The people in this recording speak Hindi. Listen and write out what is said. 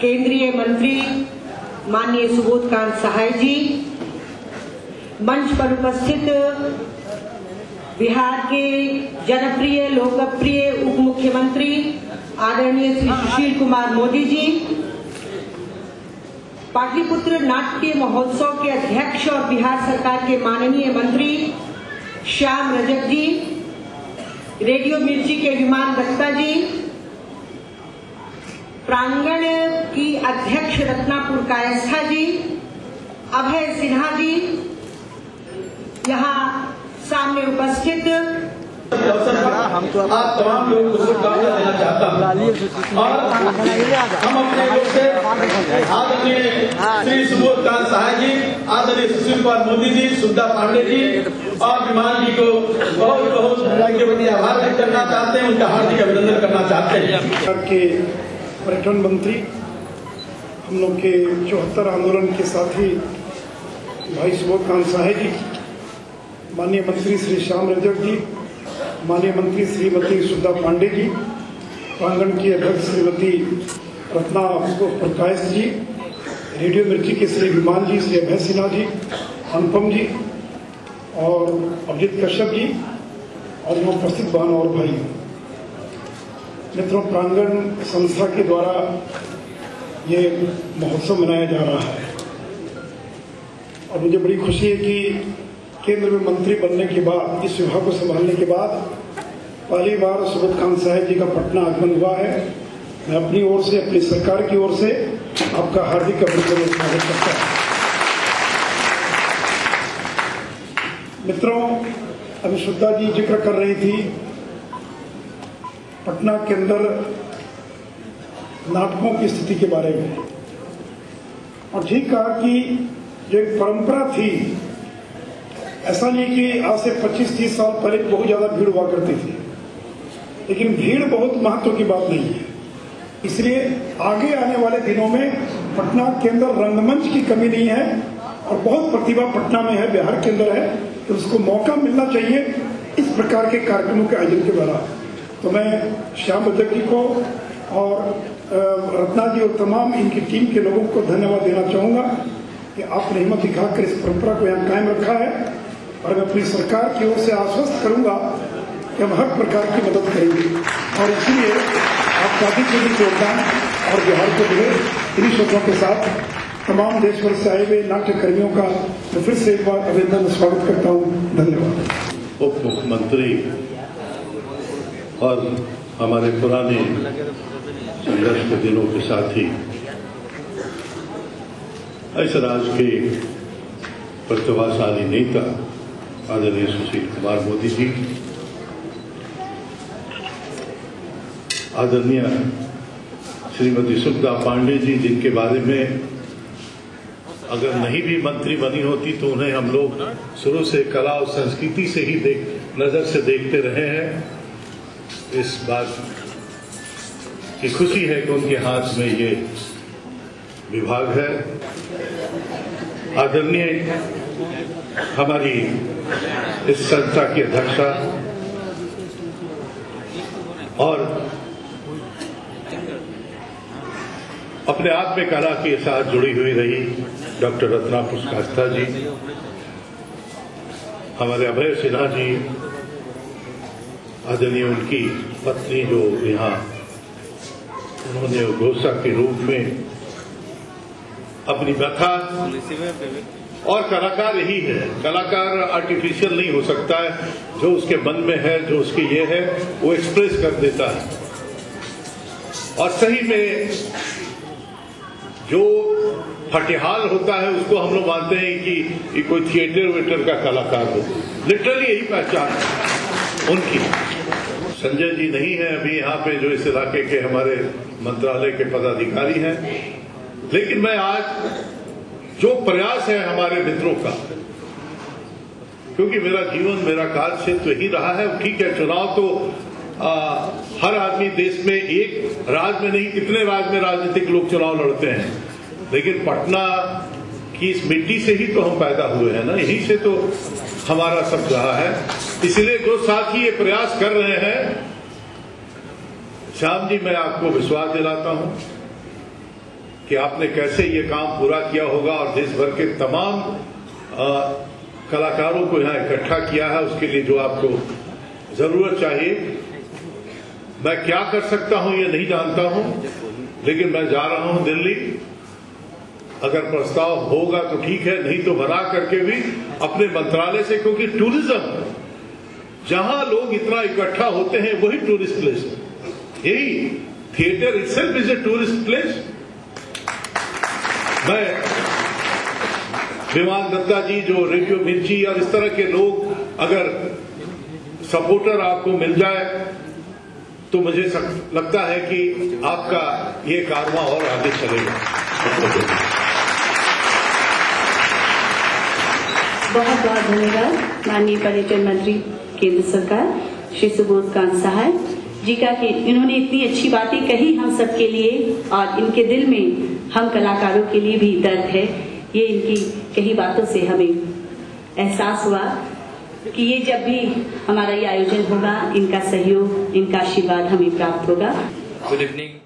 केंद्रीय मंत्री माननीय सुबोधकांत सहाय जी, मंच पर उपस्थित बिहार के जनप्रिय लोकप्रिय उप मुख्यमंत्री आदरणीय श्री सुशील कुमार मोदी जी, पाटलिपुत्र नाट्य महोत्सव के अध्यक्ष और बिहार सरकार के माननीय मंत्री श्याम रजक जी, रेडियो मिर्ची के विमान दत्ता जी, प्रांगण की अध्यक्ष रत्नापुर कायस्था जी, अभय सिन्हा जी, यहाँ सामने उपस्थित आप तमाम लोगों को शुभकामनाएं देना चाहता हूँ और हम अपने लोग से आदरणीय श्री सुबोधकांत सहाय जी, आदरणीय सुशील कुमार मोदी जी, सुधा पांडे जी और विमान जी को बहुत बहुत उनके प्रति आभार व्यक्त करना चाहते हैं, उनका हार्दिक अभिनंदन करना चाहते हैं। के पर्यटन मंत्री, हम लोग के 74 आंदोलन के साथी भाई सुबोधकांत सहाय जी, माननीय मंत्री श्री श्याम रजक जी, माननीय मंत्री श्रीमती सुधा पांडे जी, प्रांगण की अध्यक्ष श्रीमती रत्नापुर कायस्थ जी, रेडियो मिर्ची के श्री विमान जी, श्री अभय सिन्हा जी, अनुपम जी और अभिजीत कश्यप जी और यहाँ उपस्थित बहनों और भाई मित्रों, प्रांगण संस्था के द्वारा ये महोत्सव मनाया जा रहा है और मुझे बड़ी खुशी है कि केंद्र में मंत्री बनने के बाद, इस विभाग को संभालने के बाद पहली बार सुबोधकांत सहाय जी का पटना आगमन हुआ है। मैं अपनी ओर से, अपनी सरकार की ओर से आपका हार्दिक अभिनंदन स्वागत करता हूं। मित्रों, अभी सुधा जी जिक्र कर रही थी पटना के अंदर नाटकों की स्थिति के बारे में, और ठीक कहा कि जो एक परंपरा थी, ऐसा नहीं कि आज से 25-30 साल पहले बहुत ज्यादा भीड़ हुआ करती थी, लेकिन भीड़ बहुत महत्व की बात नहीं है। इसलिए आगे आने वाले दिनों में पटना के अंदर रंगमंच की कमी नहीं है और बहुत प्रतिभा पटना में है, बिहार के अंदर है, तो उसको मौका मिलना चाहिए इस प्रकार के कार्यक्रमों के आयोजन के द्वारा। तो मैं श्याम रजक जी को और रत्ना जी और तमाम इनकी टीम के लोगों को धन्यवाद देना चाहूंगा कि आपने हिम्मत दिखाकर इस परंपरा को यहाँ कायम रखा है, और मैं अपनी सरकार की ओर से आश्वस्त करूंगा कि हम हर प्रकार की मदद करेंगे, और इसलिए आप काफी अधिक योगदान और बिहार को मिले। इन्हीं शब्दों के साथ तमाम देश भर से आए हुए नाट्य कर्मियों का मैं फिर से एक बार अभिनंदन स्वागत करता हूँ। धन्यवाद। उप मुख्यमंत्री और हमारे पुराने संघर्ष के दिनों के साथी इस राज्य के प्रतिभाशाली नेता आदरणीय सुशील कुमार मोदी जी, आदरणीय श्रीमती सुधा पांडे जी, जिनके बारे में अगर नहीं भी मंत्री बनी होती तो उन्हें हम लोग शुरू से कला और संस्कृति से ही नजर से देखते रहे हैं। इस बात की खुशी है कि उनके हाथ में ये विभाग है। आदरणीय हमारी इस संस्था की अध्यक्षा और अपने आप में कला के साथ जुड़ी हुई रही डॉक्टर रत्नापुर कायस्था जी, हमारे अभय सिन्हा जी, आदरणीय उनकी पत्नी जो यहाँ उन्होंने घोषा के रूप में अपनी व्यथा, और कलाकार यही है, कलाकार आर्टिफिशियल नहीं हो सकता है, जो उसके मन में है, जो उसकी ये है वो एक्सप्रेस कर देता है। और सही में जो फटेहाल होता है उसको हम लोग मानते हैं कि कोई थिएटर वेटर का कलाकार हो। लिटरली यही पहचान उनकी। संजय जी नहीं है अभी यहाँ पे, जो इस इलाके के हमारे मंत्रालय के पदाधिकारी हैं, लेकिन मैं आज जो प्रयास है हमारे मित्रों का, क्योंकि मेरा जीवन, मेरा कार्य क्षेत्र ही रहा है। ठीक है, चुनाव तो हर आदमी देश में, एक राज्य में नहीं, कितने राज्य में राजनीतिक लोग चुनाव लड़ते हैं, लेकिन पटना की इस मिट्टी से ही तो हम पैदा हुए हैं ना, यहीं से तो हमारा सब रहा है। इसलिए जो साथी ये प्रयास कर रहे हैं, श्याम जी, मैं आपको विश्वास दिलाता हूं कि आपने कैसे ये काम पूरा किया होगा और देश भर के तमाम कलाकारों को यहां इकट्ठा किया है, उसके लिए जो आपको जरूरत चाहिए। मैं क्या कर सकता हूं ये नहीं जानता हूं, लेकिन मैं जा रहा हूं दिल्ली। अगर प्रस्ताव होगा तो ठीक है, नहीं तो बना करके भी अपने मंत्रालय से, क्योंकि टूरिज्म, जहां लोग इतना इकट्ठा होते हैं वही टूरिस्ट प्लेस है। यही theatre itself is a tourist place. मैं विमान दत्ता जी, जो रेडियो मिर्ची और इस तरह के लोग, अगर सपोर्टर आपको मिल जाए तो मुझे लगता है कि आपका ये कारवां और आगे चलेगा। बहुत बहुत धन्यवाद माननीय पर्यटन मंत्री केंद्र सरकार श्री सुबोध कांत सहाय जी का, कि इन्होंने इतनी अच्छी बातें कही हम सबके लिए, और इनके दिल में हम कलाकारों के लिए भी दर्द है। ये इनकी कही बातों से हमें एहसास हुआ कि ये जब भी हमारा ये आयोजन होगा, इनका सहयोग, इनका आशीर्वाद हमें प्राप्त होगा। Good evening.